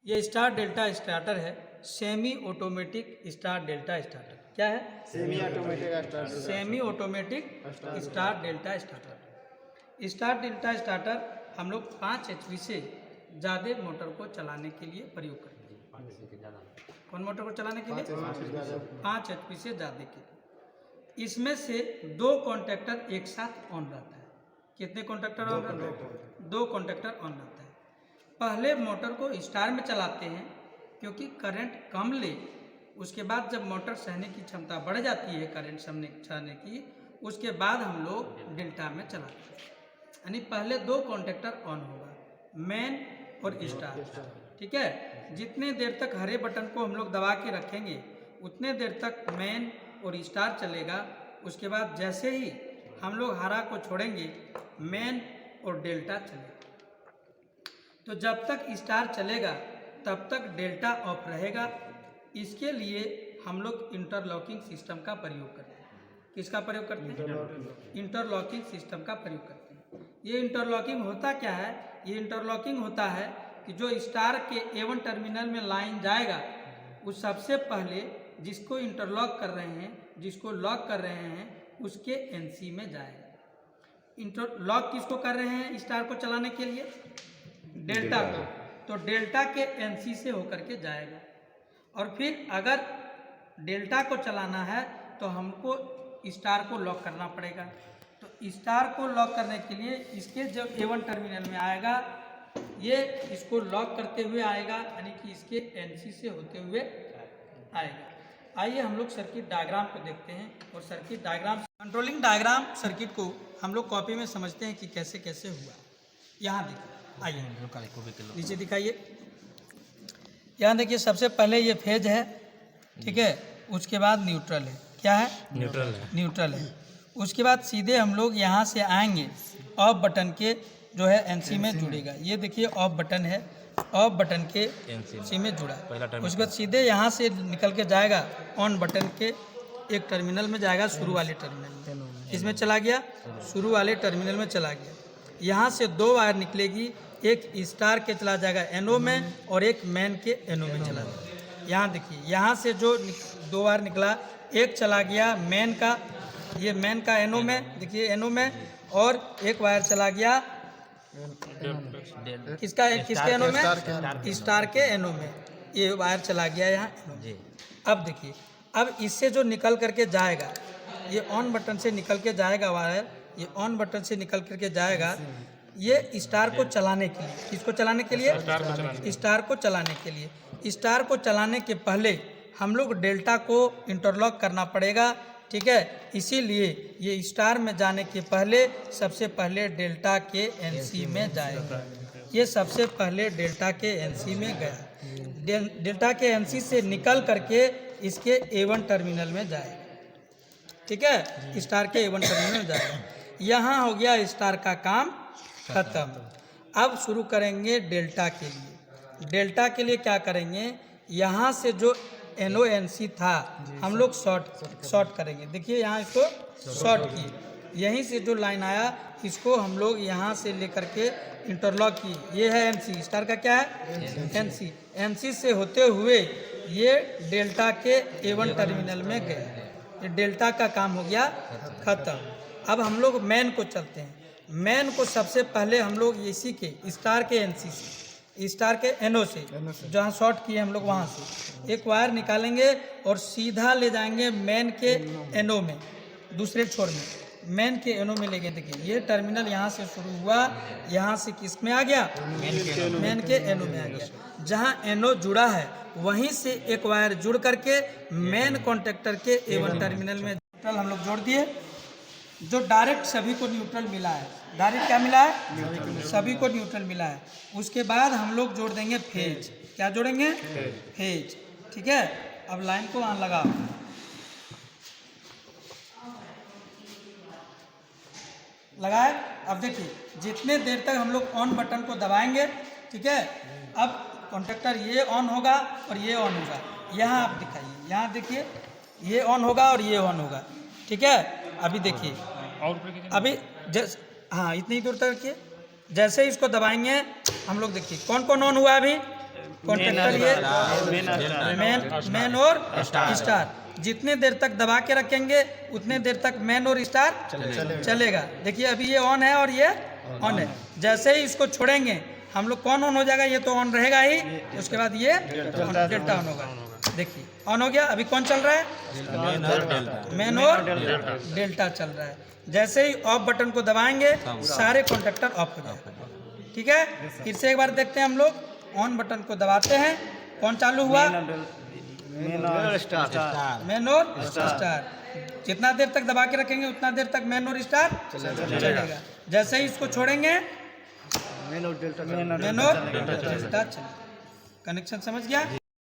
ये star delta starter है, semi automatic star delta starter. क्या है? Semi automatic starter. Semi automatic star delta starter. Star delta starter हम लोग 5 HP से ज़्यादा मोटर को चलाने के लिए प्रयोग करते हैं। कौन मोटर को चलाने के लिए? 5 HP से ज़्यादा के लिए। इसमें से 2 कॉन्टैक्टर एक साथ ऑन रहता है। कितने कॉन्टैक्टर ऑन रहता है? 2 कॉन्टैक्टर ऑन रहता है। पहले मोटर को स्टार में चलाते हैं क्योंकि करंट कम ले, उसके बाद जब मोटर सहने की क्षमता बढ़ जाती है करंट सहने की, उसके बाद हम लोग डेल्टा में चलाते हैं। यानी पहले 2 कॉन्टैक्टर ऑन होगा, मेन और स्टार। ठीक है, जितने देर तक हरे बटन को हम लोग दबा के रखेंगे उतने देर तक मेन और स्टार चलेगा। उसके बाद जैसे ही हम लोग हरा को छोड़ेंगे मेन और डेल्टा चलेगा। तो जब तक स्टार चलेगा तब तक डेल्टा ऑफ रहेगा। इसके लिए हम लोग इंटरलॉकिंग सिस्टम का प्रयोग करते हैं। किसका प्रयोग करते हैं? इंटरलॉकिंग सिस्टम का प्रयोग करते हैं। ये इंटरलॉकिंग होता क्या है? ये इंटरलॉकिंग होता है कि जो स्टार के A1 टर्मिनल में लाइन जाएगा, उस सबसे पहले जिसको इंटरलॉक कर रहे हैं, जिसको लॉक कर रहे हैं, उसके NC में जाएगा। इंटरलॉक किसको कर रहे हैं स्टार को चलाने के लिए? डेल्टा को। तो डेल्टा के NC से होकर के जाएगा। और फिर अगर डेल्टा को चलाना है तो हमको स्टार को लॉक करना पड़ेगा। तो स्टार को लॉक करने के लिए इसके जब A1 टर्मिनल में आएगा, ये इसको लॉक करते हुए आएगा, यानी कि इसके NC से होते हुए आएगा। आइए हम लोग सर्किट डायग्राम को देखते हैं और circuit diagram, controlling diagram circuit को हम लोग कॉपी में समझते हैं कि कैसे कैसे हुआ। यहाँ देखिए, आइए नीचे दिखाइए। यहाँ देखिए, सबसे पहले ये फेज है, ठीक है, उसके बाद न्यूट्रल है। क्या है? न्यूट्रल है। न्यूट्रल है। उसके बाद सीधे हम लोग यहाँ से आएंगे, ऑफ बटन के जो है NC में जुड़ेगा। ये देखिए ऑफ बटन है, ऑफ बटन के NC में जुड़ा। उसके बाद सीधे यहाँ से निकल के जाएगा ऑन बटन के एक टर्मिनल में जाएगा, शुरू वाले टर्मिनल में। इसमें चला गया, शुरू वाले टर्मिनल में चला गया। यहाँ से 2 वायर निकलेगी, एक स्टार के चला जाएगा NO में और एक मैन के NO में चला जाएगा। यहाँ देखिए, यहाँ से जो 2 वायर निकला, एक चला गया मैन का, ये मैन का NO में, देखिए NO में, और एक वायर चला गया किसका, किसके NO में? स्टार के NO में। ये वायर चला गया यहाँ NO में। अब देखिए, अब इससे जो निकल करके जाएगा, ये ऑन बटन से निकल के जाएगा वायर, ये ऑन बटन से निकल करके जाएगा, ये स्टार को चलाने के लिए। किसको चलाने के लिए? स्टार को चलाने के लिए। स्टार को चलाने के पहले हम लोग डेल्टा को इंटरलॉक करना पड़ेगा, ठीक है। इसीलिए ये स्टार में जाने के पहले सबसे पहले डेल्टा के NC में जाएगा। ये सबसे पहले डेल्टा के NC में गया। डेल्टा के NC से निकल करके इसके A1 टर्मिनल में जाएगा, ठीक है, स्टार के A1 टर्मिनल में जाएगा। यहाँ हो गया स्टार का काम खत्म। अब शुरू करेंगे डेल्टा के लिए। डेल्टा के लिए क्या करेंगे? यहाँ से जो NO NC था हम लोग शॉर्ट करेंगे। देखिए यहाँ इसको शॉर्ट किए, यहीं से जो लाइन आया इसको हम लोग यहाँ से लेकर के इंटरलॉक किए। ये है NC, स्टार का क्या है? NC। NC से होते हुए ये डेल्टा के A1 टर्मिनल में गए। ये डेल्टा का काम हो गया खत्म। अब हम लोग मैन को चलते हैं। मैन को सबसे पहले हम लोग इसी के स्टार के NC से, स्टार के NO से, जहाँ शॉर्ट किए हम लोग वहाँ से एक वायर निकालेंगे और सीधा ले जाएंगे मैन के NO में, दूसरे छोर में मैन के NO में लेंगे। देखिए ये टर्मिनल यहाँ से शुरू हुआ, यहाँ से किस में आ गया? मैन के NO में आ गया। जहाँ NO जुड़ा है वहीं से एक वायर जुड़ करके मैन कॉन्टैक्टर के A1 टर्मिनल में न्यूट्रल हम लोग जोड़ दिए। जो डायरेक्ट सभी को न्यूट्रल मिला है, डायरेक्ट क्या मिला है? सभी को न्यूट्रल मिला है। उसके बाद हम लोग जोड़ देंगे फेज। क्या जोड़ेंगे? फेज, ठीक है। अब लाइन को वहाँ लगाओ, लगाए। अब देखिए, जितने देर तक हम लोग ऑन बटन को दबाएंगे, ठीक है, अब कॉन्टैक्टर ये ऑन होगा और ये ऑन होगा। यहाँ आप दिखाइए, यहाँ देखिए, ये ऑन होगा और ये ऑन होगा, ठीक है। अभी देखिए, अभी हाँ इतनी दूर तक रखिए। जैसे इसको दबाएंगे हम लोग, देखिए कौन कौन ऑन हुआ? अभी कॉन्ट्रैक्टर ये मेन और स्टार। जितने देर तक दबा के रखेंगे उतने देर तक मेन और स्टार चलेगा। देखिए अभी ये ऑन है और ये ऑन है, जैसे ही इसको छोड़ेंगे हम लोग कौन ऑन हो जाएगा, ये तो ऑन रहेगा ही, उसके बाद ये डेल्टा ऑन होगा। देखिए ऑन हो गया। अभी कौन चल रहा है, मेन और डेल्टा चल रहा है। जैसे ही ऑफ बटन को दबाएंगे सारे कॉन्ट्रैक्टर ऑफ हो जाएंगे। ठीक है, फिर से एक बार देखते हैं हम लोग। ऑन बटन को दबाते हैं, कौन चालू हुआ, मेन और स्टार। जितना देर तक दबा के रखेंगे उतना देर तक मेन और स्टार चलेगा। जैसे ही इसको छोड़ेंगे मेन और डेल्टा चलेगा। कनेक्शन समझ गया।